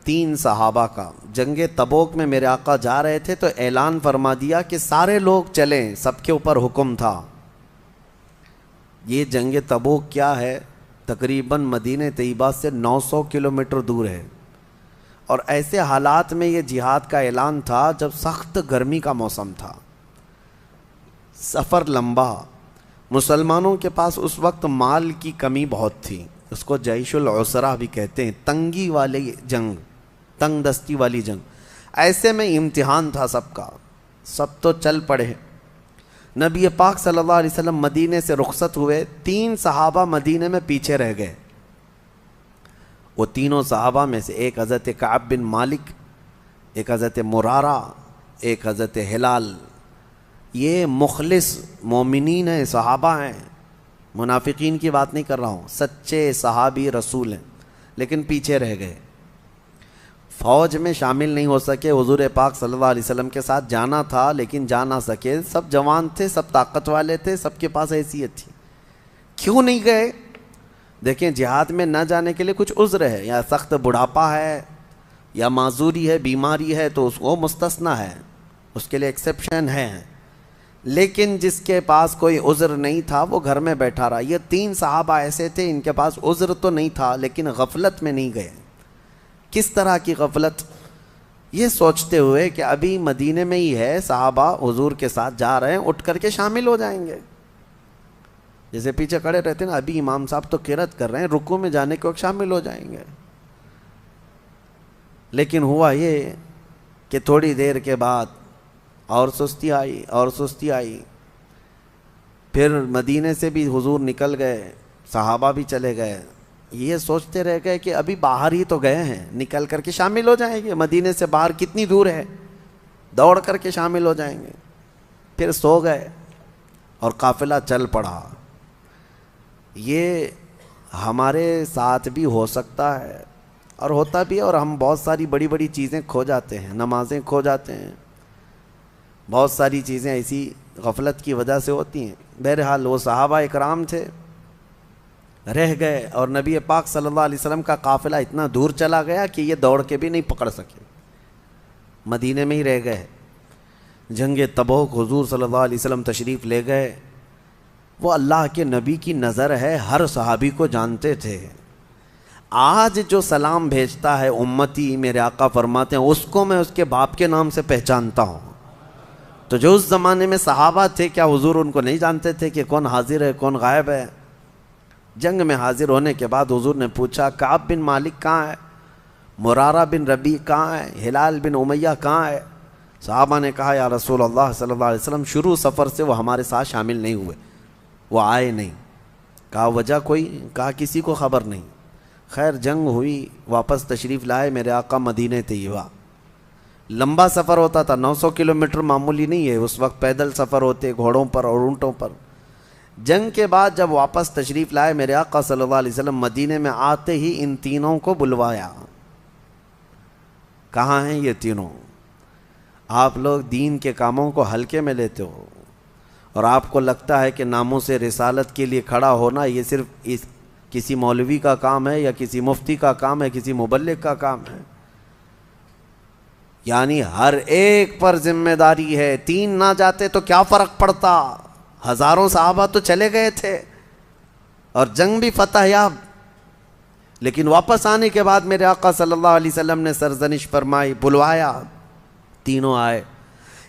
3 صحابہ کا جنگ تبوک میں میرے آقا جا رہے تھے تو اعلان فرما دیا کہ سارے لوگ چلیں، سب کے اوپر حکم تھا۔ یہ جنگ تبوک کیا ہے؟ تقریباً مدینہ طیبہ سے 900 کلومیٹر دور ہے، اور ایسے حالات میں یہ جہاد کا اعلان تھا جب سخت گرمی کا موسم تھا، سفر لمبا، مسلمانوں کے پاس اس وقت مال کی کمی بہت تھی، اس کو جیش العسرہ بھی کہتے ہیں، تنگی والی جنگ، تنگ دستی والی جنگ۔ ایسے میں امتحان تھا سب کا، سب تو چل پڑے۔ نبی پاک صلی اللہ علیہ وسلم مدینے سے رخصت ہوئے، 3 صحابہ مدینے میں پیچھے رہ گئے۔ وہ تینوں صحابہ میں سے ایک حضرت کعب بن مالک، ایک حضرت مرارہ، ایک حضرت ہلال، یہ مخلص مومنین ہیں، صحابہ ہیں، منافقین کی بات نہیں کر رہا ہوں، سچے صحابی رسول ہیں، لیکن پیچھے رہ گئے، فوج میں شامل نہیں ہو سکے۔ حضور پاک صلی اللہ علیہ وسلم کے ساتھ جانا تھا لیکن جا نہ سکے، سب جوان تھے، سب طاقت والے تھے، سب کے پاس حیثیت تھی، کیوں نہیں گئے؟ دیکھیں، جہاد میں نہ جانے کے لیے کچھ عذر ہے، یا سخت بڑھاپا ہے، یا معذوری ہے، بیماری ہے، تو اس کو مستثنی ہے، اس کے لیے ایکسیپشن ہے، لیکن جس کے پاس کوئی عذر نہیں تھا وہ گھر میں بیٹھا رہا۔ یہ 3 صحابہ ایسے تھے، ان کے پاس عذر تو نہیں تھا لیکن غفلت میں نہیں گئے۔ کس طرح کی غفلت؟ یہ سوچتے ہوئے کہ ابھی مدینے میں ہی ہے، صحابہ حضور کے ساتھ جا رہے ہیں، اٹھ کر کے شامل ہو جائیں گے، جیسے پیچھے کھڑے رہتے ہیں نا، ابھی امام صاحب تو قرات کر رہے ہیں، رکوع میں جانے کے وقت شامل ہو جائیں گے۔ لیکن ہوا یہ کہ تھوڑی دیر کے بعد اور سستی آئی، اور سستی آئی، پھر مدینے سے بھی حضور نکل گئے، صحابہ بھی چلے گئے، یہ سوچتے رہ گئے کہ ابھی باہر ہی تو گئے ہیں، نکل کر کے شامل ہو جائیں گے، مدینے سے باہر کتنی دور ہے، دوڑ کر کے شامل ہو جائیں گے۔ پھر سو گئے اور قافلہ چل پڑا۔ یہ ہمارے ساتھ بھی ہو سکتا ہے اور ہوتا بھی ہے، اور ہم بہت ساری بڑی بڑی چیزیں کھو جاتے ہیں، نمازیں کھو جاتے ہیں، بہت ساری چیزیں ایسی غفلت کی وجہ سے ہوتی ہیں۔ بہرحال وہ صحابہ اکرام تھے، رہ گئے، اور نبی پاک صلی اللہ علیہ وسلم کا قافلہ اتنا دور چلا گیا کہ یہ دوڑ کے بھی نہیں پکڑ سکے، مدینے میں ہی رہ گئے۔ جنگ تبوک حضور صلی اللہ علیہ وسلم تشریف لے گئے۔ وہ اللہ کے نبی کی نظر ہے، ہر صحابی کو جانتے تھے۔ آج جو سلام بھیجتا ہے امتی، میرے آقا فرماتے ہیں، اس کو میں اس کے باپ کے نام سے پہچانتا ہوں۔ تو جو اس زمانے میں صحابہ تھے، کیا حضور ان کو نہیں جانتے تھے کہ کون حاضر ہے کون غائب ہے؟ جنگ میں حاضر ہونے کے بعد حضور نے پوچھا، کعب بن مالک کہاں ہے؟ مرارہ بن ربیع کہاں ہے؟ ہلال بن امیہ کہاں ہے؟ صحابہ نے کہا، یا رسول اللہ صلی اللہ علیہ وسلم، شروع سفر سے وہ ہمارے ساتھ شامل نہیں ہوئے، وہ آئے نہیں۔ کہا وجہ کوئی؟ کہا کسی کو خبر نہیں۔ خیر جنگ ہوئی، واپس تشریف لائے میرے آقا مدینہ طیبہ۔ لمبا سفر ہوتا تھا، 900 کلومیٹر معمولی نہیں ہے، اس وقت پیدل سفر ہوتے، گھوڑوں پر اور اونٹوں پر۔ جنگ کے بعد جب واپس تشریف لائے میرے آقا صلی اللہ علیہ وسلم مدینے میں، آتے ہی ان تینوں کو بلوایا۔ کہاں ہیں یہ تینوں؟ آپ لوگ دین کے کاموں کو ہلکے میں لیتے ہو، اور آپ کو لگتا ہے کہ ناموس رسالت کے لیے کھڑا ہونا یہ صرف کسی مولوی کا کام ہے، یا کسی مفتی کا کام ہے، کسی مبلغ کا کام ہے۔ یعنی ہر ایک پر ذمہ داری ہے۔ 3 نہ جاتے تو کیا فرق پڑتا؟ ہزاروں صحابہ تو چلے گئے تھے اور جنگ بھی فتح یاب، لیکن واپس آنے کے بعد میرے آقا صلی اللہ علیہ وسلم نے سرزنش فرمائی، بلوایا، تینوں آئے۔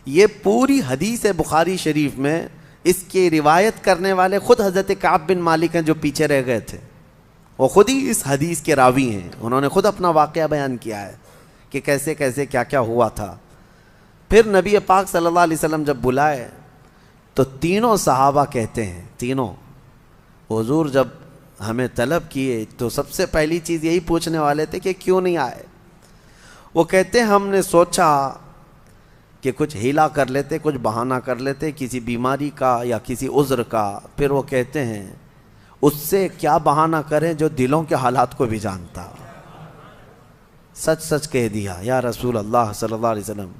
یہ پوری حدیث بخاری شریف میں اس کی روایت کرنے والے خود حضرت کعب بن مالک ہیں جو پیچھے رہ گئے تھے، وہ خود ہی اس حدیث کے راوی ہیں، انہوں نے خود اپنا واقعہ بیان کیا ہے کہ کیسے کیسے کیا کیا ہوا تھا۔ پھر نبی پاک صلی اللہ علیہ وسلم جب بلائے تو تینوں صحابہ کہتے ہیں، تینوں حضور جب ہمیں طلب کیے تو سب سے پہلی چیز یہی پوچھنے والے تھے کہ کیوں نہیں آئے۔ وہ کہتے ہیں ہم نے سوچا کہ کچھ ہیلا کر لیتے، کچھ بہانہ کر لیتے کسی بیماری کا یا کسی عذر کا۔ پھر وہ کہتے ہیں اس سے کیا بہانہ کریں جو دلوں کے حالات کو بھی جانتا۔ سچ سچ کہہ دیا یا رسول اللہ صلی اللہ علیہ وسلم،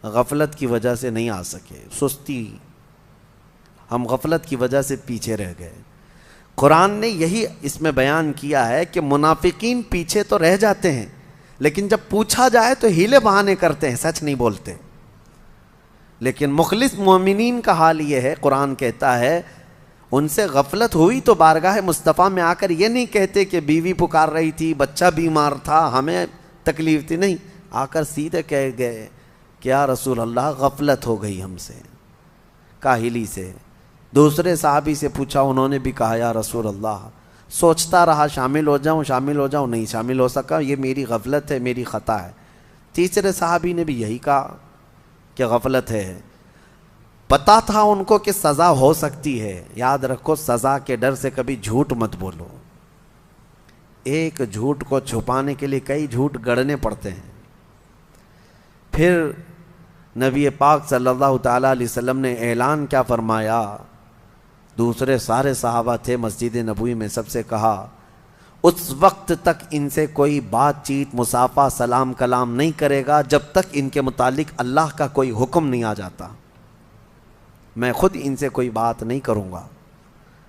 غفلت کی وجہ سے نہیں آ سکے، سستی، ہم غفلت کی وجہ سے پیچھے رہ گئے۔ قرآن نے یہی اس میں بیان کیا ہے کہ منافقین پیچھے تو رہ جاتے ہیں لیکن جب پوچھا جائے تو ہیلے بہانے کرتے ہیں، سچ نہیں بولتے۔ لیکن مخلص مومنین کا حال یہ ہے، قرآن کہتا ہے ان سے غفلت ہوئی تو بارگاہ مصطفیٰ میں آ کر یہ نہیں کہتے کہ بیوی پکار رہی تھی، بچہ بیمار تھا، ہمیں تکلیف تھی، نہیں، آ کر سیدھے کہہ گئے کہ یا رسول اللہ غفلت ہو گئی ہم سے، کاہلی سے۔ دوسرے صحابی سے پوچھا، انہوں نے بھی کہا یا رسول اللہ سوچتا رہا شامل ہو جاؤں، نہیں شامل ہو سکا، یہ میری غفلت ہے، میری خطا ہے۔ تیسرے صحابی نے بھی یہی کہا کہ غفلت ہے۔ پتا تھا ان کو کہ سزا ہو سکتی ہے۔ یاد رکھو، سزا کے ڈر سے کبھی جھوٹ مت بولو، ایک جھوٹ کو چھپانے کے لیے کئی جھوٹ گڑنے پڑتے ہیں۔ پھر نبی پاک صلی اللہ تعالیٰ علیہ وسلم نے اعلان کیا فرمایا؟ دوسرے سارے صحابہ تھے مسجد نبوی میں، سب سے کہا اس وقت تک ان سے کوئی بات چیت، مصافحہ، سلام کلام نہیں کرے گا جب تک ان کے متعلق اللہ کا کوئی حکم نہیں آ جاتا۔ میں خود ان سے کوئی بات نہیں کروں گا۔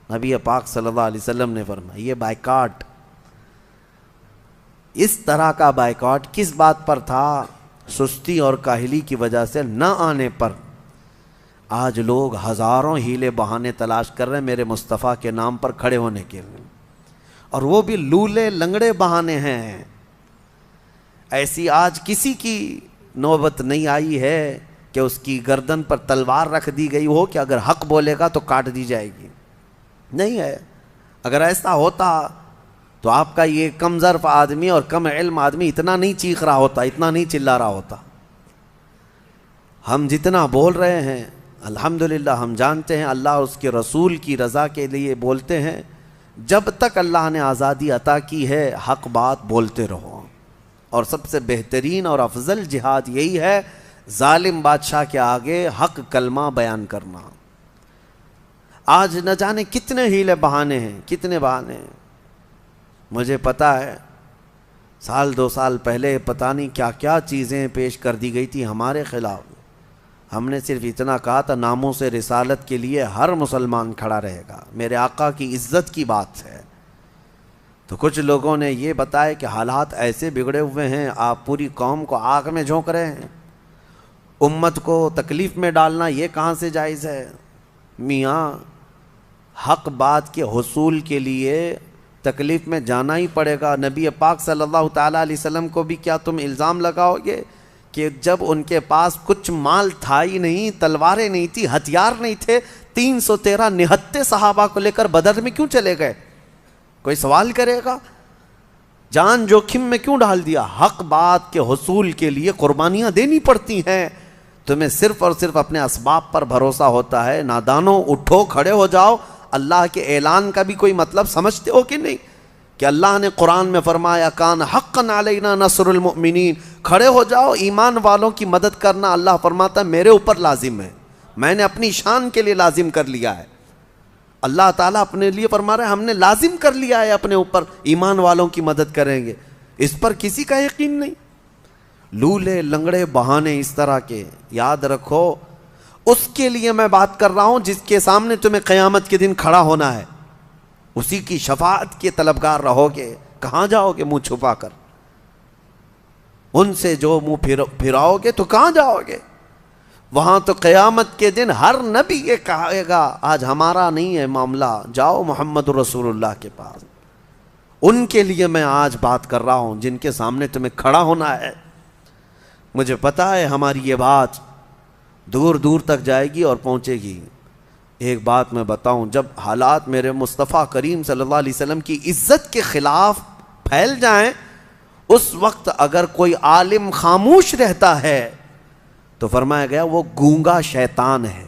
نبی پاک صلی اللہ علیہ وسلم نے فرمایا یہ بائیکاٹ، اس طرح کا بائیکاٹ کس بات پر تھا؟ سستی اور کاہلی کی وجہ سے نہ آنے پر۔ آج لوگ ہزاروں ہیلے بہانے تلاش کر رہے ہیں میرے مصطفیٰ کے نام پر کھڑے ہونے کے لیے، اور وہ بھی لولے لنگڑے بہانے ہیں۔ ایسی آج کسی کی نوبت نہیں آئی ہے کہ اس کی گردن پر تلوار رکھ دی گئی ہو کہ اگر حق بولے گا تو کاٹ دی جائے گی، نہیں ہے۔ اگر ایسا ہوتا تو آپ کا یہ کم ظرف آدمی اور کم علم آدمی اتنا نہیں چیخ رہا ہوتا، اتنا نہیں چلا رہا ہوتا۔ ہم جتنا بول رہے ہیں الحمدللہ ہم جانتے ہیں اللہ اور اس کے رسول کی رضا کے لیے بولتے ہیں۔ جب تک اللہ نے آزادی عطا کی ہے حق بات بولتے رہو، اور سب سے بہترین اور افضل جہاد یہی ہے، ظالم بادشاہ کے آگے حق کلمہ بیان کرنا۔ آج نہ جانے کتنے ہیلے بہانے ہیں، کتنے بہانے ہیں۔ مجھے پتا ہے 1-2 سال پہلے پتہ نہیں کیا کیا چیزیں پیش کر دی گئی تھی ہمارے خلاف۔ ہم نے صرف اتنا کہا تھا ناموس رسالت کے لیے ہر مسلمان کھڑا رہے گا، میرے آقا کی عزت کی بات ہے۔ تو کچھ لوگوں نے یہ بتایا کہ حالات ایسے بگڑے ہوئے ہیں، آپ پوری قوم کو آگ میں جھونک رہے ہیں، امت کو تکلیف میں ڈالنا یہ کہاں سے جائز ہے؟ میاں حق بات کے حصول کے لیے تکلیف میں جانا ہی پڑے گا۔ نبی پاک صلی اللہ تعالیٰ علیہ وسلم کو بھی کیا تم الزام لگاؤ گے کہ جب ان کے پاس کچھ مال تھا ہی نہیں، تلواریں نہیں تھی، ہتھیار نہیں تھے، 313 نہتے صحابہ کو لے کر بدر میں کیوں چلے گئے؟ کوئی سوال کرے گا؟ جان جوخم میں کیوں ڈال دیا؟ حق بات کے حصول کے لیے قربانیاں دینی پڑتی ہیں۔ تمہیں صرف اور صرف اپنے اسباب پر بھروسہ ہوتا ہے۔ نادانوں اٹھو، کھڑے ہو جاؤ۔ اللہ کے اعلان کا بھی کوئی مطلب سمجھتے ہو کہ نہیں؟ کہ اللہ نے قرآن میں فرمایا کان حقا علینا نصر المؤمنین، کھڑے ہو جاؤ، ایمان والوں کی مدد کرنا اللہ فرماتا ہے میرے اوپر لازم ہے، میں نے اپنی شان کے لیے لازم کر لیا ہے۔ اللہ تعالیٰ اپنے لیے فرما رہا ہے ہم نے لازم کر لیا ہے اپنے اوپر، ایمان والوں کی مدد کریں گے، اس پر کسی کا یقین نہیں۔ لولے لنگڑے بہانے اس طرح کے یاد رکھو، اس کے لیے میں بات کر رہا ہوں جس کے سامنے تمہیں قیامت کے دن کھڑا ہونا ہے، اسی کی شفاعت کے طلبگار رہو گے۔ کہاں جاؤ گے منہ چھپا کر؟ ان سے جو منہ پھراؤ گے تو کہاں جاؤ گے؟ وہاں تو قیامت کے دن ہر نبی یہ کہے گا آج ہمارا نہیں ہے معاملہ، جاؤ محمد رسول اللہ کے پاس۔ ان کے لیے میں آج بات کر رہا ہوں جن کے سامنے تمہیں کھڑا ہونا ہے۔ مجھے پتا ہے ہماری یہ بات دور دور تک جائے گی اور پہنچے گی۔ ایک بات میں بتاؤں، جب حالات میرے مصطفیٰ کریم صلی اللہ علیہ وسلم کی عزت کے خلاف پھیل جائیں، اس وقت اگر کوئی عالم خاموش رہتا ہے تو فرمایا گیا وہ گونگا شیطان ہے،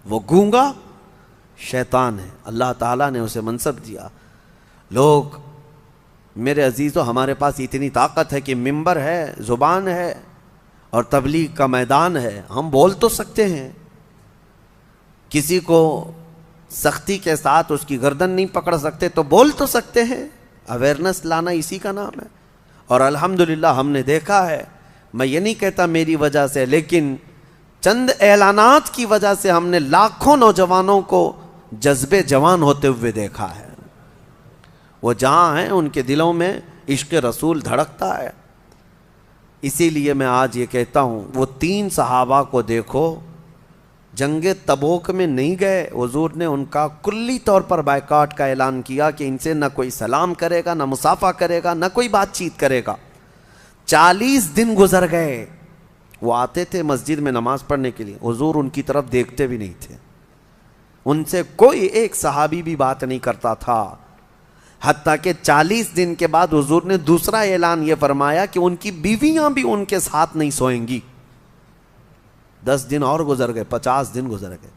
وہ گونگا شیطان ہے۔ اللہ تعالیٰ نے اسے منصب دیا۔ لوگ میرے عزیزو، ہمارے پاس اتنی طاقت ہے کہ ممبر ہے، زبان ہے اور تبلیغ کا میدان ہے، ہم بول تو سکتے ہیں، کسی کو سختی کے ساتھ اس کی گردن نہیں پکڑ سکتے تو بول تو سکتے ہیں۔ اویئرنس لانا اسی کا نام ہے، اور الحمدللہ ہم نے دیکھا ہے، میں یہ نہیں کہتا میری وجہ سے، لیکن چند اعلانات کی وجہ سے ہم نے لاکھوں نوجوانوں کو جذبے جوان ہوتے ہوئے دیکھا ہے۔ وہ جہاں ہیں ان کے دلوں میں عشق رسول دھڑکتا ہے۔ اسی لیے میں آج یہ کہتا ہوں، وہ 3 صحابہ کو دیکھو، جنگ تبوک میں نہیں گئے، حضور نے ان کا کلی طور پر بائیکاٹ کا اعلان کیا کہ ان سے نہ کوئی سلام کرے گا، نہ مصافحہ کرے گا، نہ کوئی بات چیت کرے گا۔ 40 دن گزر گئے، وہ آتے تھے مسجد میں نماز پڑھنے کے لیے، حضور ان کی طرف دیکھتے بھی نہیں تھے، ان سے کوئی ایک صحابی بھی بات نہیں کرتا تھا، حتیٰ کہ 40 دن کے بعد حضور نے دوسرا اعلان یہ فرمایا کہ ان کی بیویاں بھی ان کے ساتھ نہیں سوئیں گی۔ 10 دن اور گزر گئے، 50 دن گزر گئے۔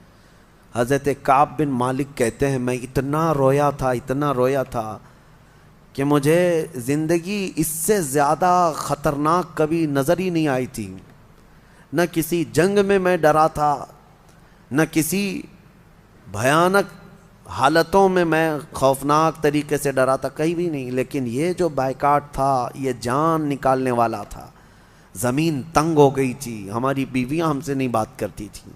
حضرت کعب بن مالک کہتے ہیں میں اتنا رویا تھا کہ مجھے زندگی اس سے زیادہ خطرناک کبھی نظر ہی نہیں آئی تھی۔ نہ کسی جنگ میں ڈرا تھا، نہ کسی بھیانک حالتوں میں خوفناک طریقے سے ڈرا تھا، کہیں بھی نہیں، لیکن یہ جو بائیکاٹ تھا یہ جان نکالنے والا تھا۔ زمین تنگ ہو گئی تھی، ہماری بیویاں ہم سے نہیں بات کرتی تھیں،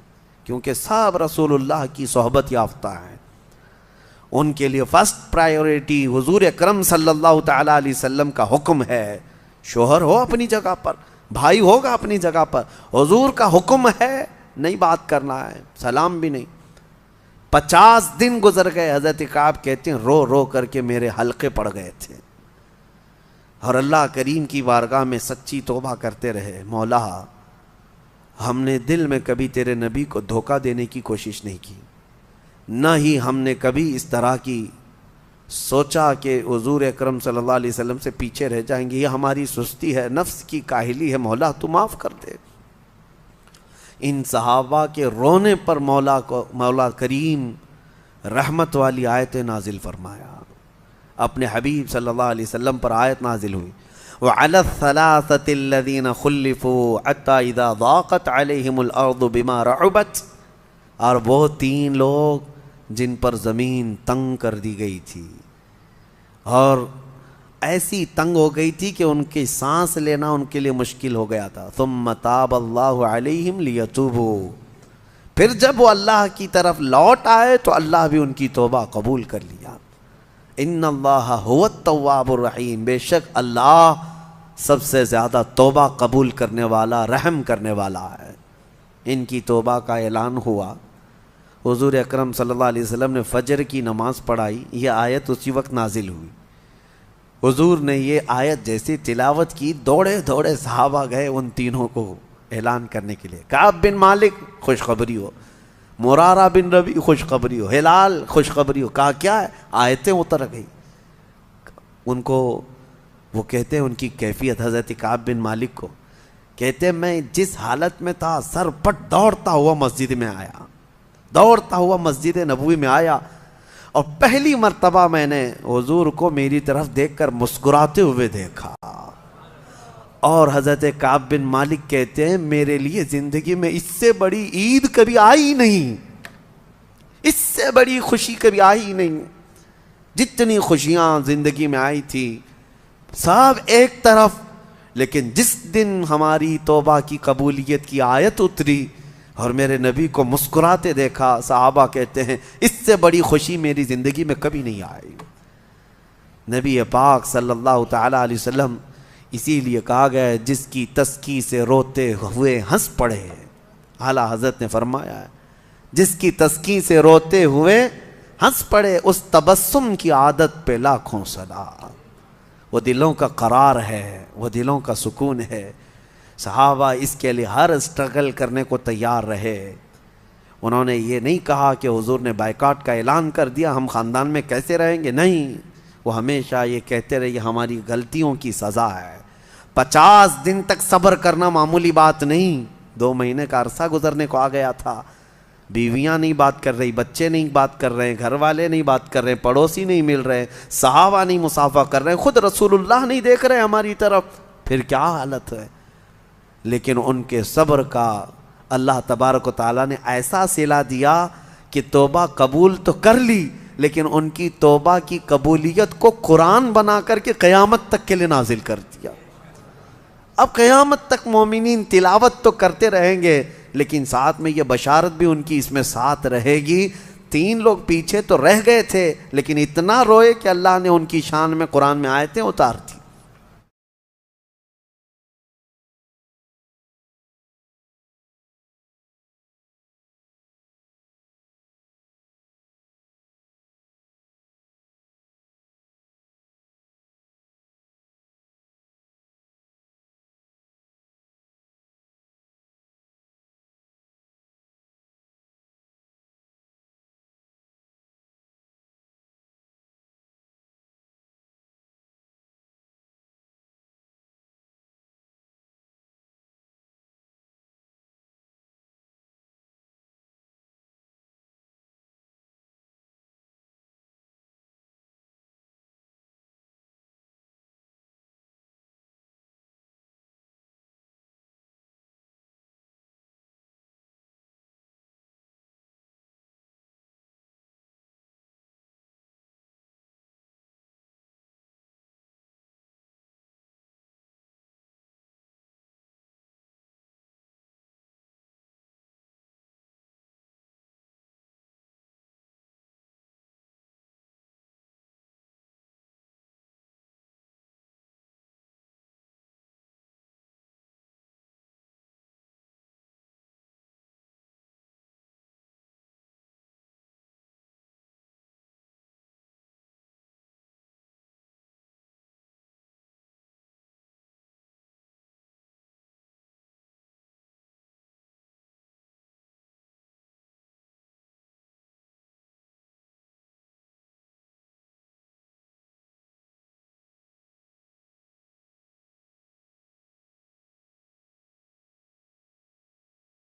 کیونکہ سب رسول اللہ کی صحبت یافتہ ہیں۔ ان کے لیے فرسٹ پرائیورٹی حضور اکرم صلی اللہ تعالیٰ علیہ وسلم کا حکم ہے۔ شوہر ہو اپنی جگہ پر، بھائی ہوگا اپنی جگہ پر، حضور کا حکم ہے نہیں بات کرنا ہے، سلام بھی نہیں۔ 50 دن گزر گئے، حضرت کعب کہتے ہیں رو رو کر کے میرے حلقے پڑ گئے تھے، اور اللہ کریم کی بارگاہ میں سچی توبہ کرتے رہے، مولا ہم نے دل میں کبھی تیرے نبی کو دھوکہ دینے کی کوشش نہیں کی، نہ ہی ہم نے کبھی اس طرح کی سوچا کہ حضور اکرم صلی اللہ علیہ وسلم سے پیچھے رہ جائیں گے، یہ ہماری سستی ہے، نفس کی کاہلی ہے، مولا تو معاف کر دے۔ ان صحابہ کے رونے پر مولا کریم رحمت والی آیت نازل فرمایا، اپنے حبیب صلی اللہ علیہ وسلم پر آیت نازل ہوئی، وَعَلَى الثَّلَاثَةِ الَّذِينَ خُلِّفُوا حَتَّى إِذَا ضَاقَتْ عَلَيْهِمُ الْأَرْضُ بِمَا رَحُبَتْ، اور وہ 3 لوگ جن پر زمین تنگ کر دی گئی تھی، اور ایسی تنگ ہو گئی تھی کہ ان کی سانس لینا ان کے لیے مشکل ہو گیا تھا۔ ثُمَّ تَابَ اللَّهُ عَلَيْهِمْ لِيَتُوبُوا، پھر جب وہ اللہ کی طرف لوٹ آئے تو اللہ بھی ان کی توبہ قبول کر لیا۔ ان اللہ هو التواب الرحیم، بے شک اللہ سب سے زیادہ توبہ قبول کرنے والا، رحم کرنے والا ہے۔ ان کی توبہ کا اعلان ہوا، حضور اکرم صلی اللہ علیہ وسلم نے فجر کی نماز پڑھائی، یہ آیت اسی وقت نازل ہوئی۔ حضور نے یہ آیت جیسی تلاوت کی، دوڑے دوڑے صحابہ گئے ان تینوں کو اعلان کرنے کے لیے۔ کعب بن مالک خوشخبری ہو، مرارہ بن ربی خوشخبری ہو، ہلال خوشخبری ہو، کہا کیا ہے؟ آیتیں اتر گئی ان کو۔ وہ کہتے ہیں ان کی کیفیت، حضرت کعب بن مالک کو کہتے ہیں میں جس حالت میں تھا سر پٹ دوڑتا ہوا مسجد میں آیا، دوڑتا ہوا مسجد نبوی میں آیا، اور پہلی مرتبہ میں نے حضور کو میری طرف دیکھ کر مسکراتے ہوئے دیکھا۔ اور حضرت کعب بن مالک کہتے ہیں میرے لیے زندگی میں اس سے بڑی عید کبھی آئی نہیں، اس سے بڑی خوشی کبھی آئی نہیں۔ جتنی خوشیاں زندگی میں آئی تھی سب ایک طرف، لیکن جس دن ہماری توبہ کی قبولیت کی آیت اتری اور میرے نبی کو مسکراتے دیکھا، صحابہ کہتے ہیں اس سے بڑی خوشی میری زندگی میں کبھی نہیں آئی۔ نبی پاک صلی اللہ تعالیٰ علیہ وسلم اسی لیے کہا گیا ہے جس کی تسکی سے روتے ہوئے ہنس پڑے، اعلیٰ حضرت نے فرمایا ہے جس کی تسکی سے روتے ہوئے ہنس پڑے، اس تبسم کی عادت پہ لاکھوں سلام۔ وہ دلوں کا قرار ہے، وہ دلوں کا سکون ہے۔ صحابہ اس کے لیے ہر اسٹرگل کرنے کو تیار رہے۔ انہوں نے یہ نہیں کہا کہ حضور نے بائیکاٹ کا اعلان کر دیا ہم خاندان میں کیسے رہیں گے، نہیں، وہ ہمیشہ یہ کہتے رہے یہ ہماری غلطیوں کی سزا ہے۔ 50 دن تک صبر کرنا معمولی بات نہیں، 2 مہینے کا عرصہ گزرنے کو آ گیا تھا، بیویاں نہیں بات کر رہی، بچے نہیں بات کر رہے، گھر والے نہیں بات کر رہے، پڑوسی نہیں مل رہے، صحابہ نہیں مصافحہ کر رہے، خود رسول اللہ نہیں دیکھ رہے ہماری طرف، پھر کیا حالت ہے؟ لیکن ان کے صبر کا اللہ تبارک و تعالیٰ نے ایسا صلہ دیا کہ توبہ قبول تو کر لی، لیکن ان کی توبہ کی قبولیت کو قرآن بنا کر کے قیامت تک کے لیے نازل کر دیا۔ اب قیامت تک مومنین تلاوت تو کرتے رہیں گے، لیکن ساتھ میں یہ بشارت بھی ان کی اس میں ساتھ رہے گی۔ 3 لوگ پیچھے تو رہ گئے تھے، لیکن اتنا روئے کہ اللہ نے ان کی شان میں قرآن میں آیتیں اتار دی۔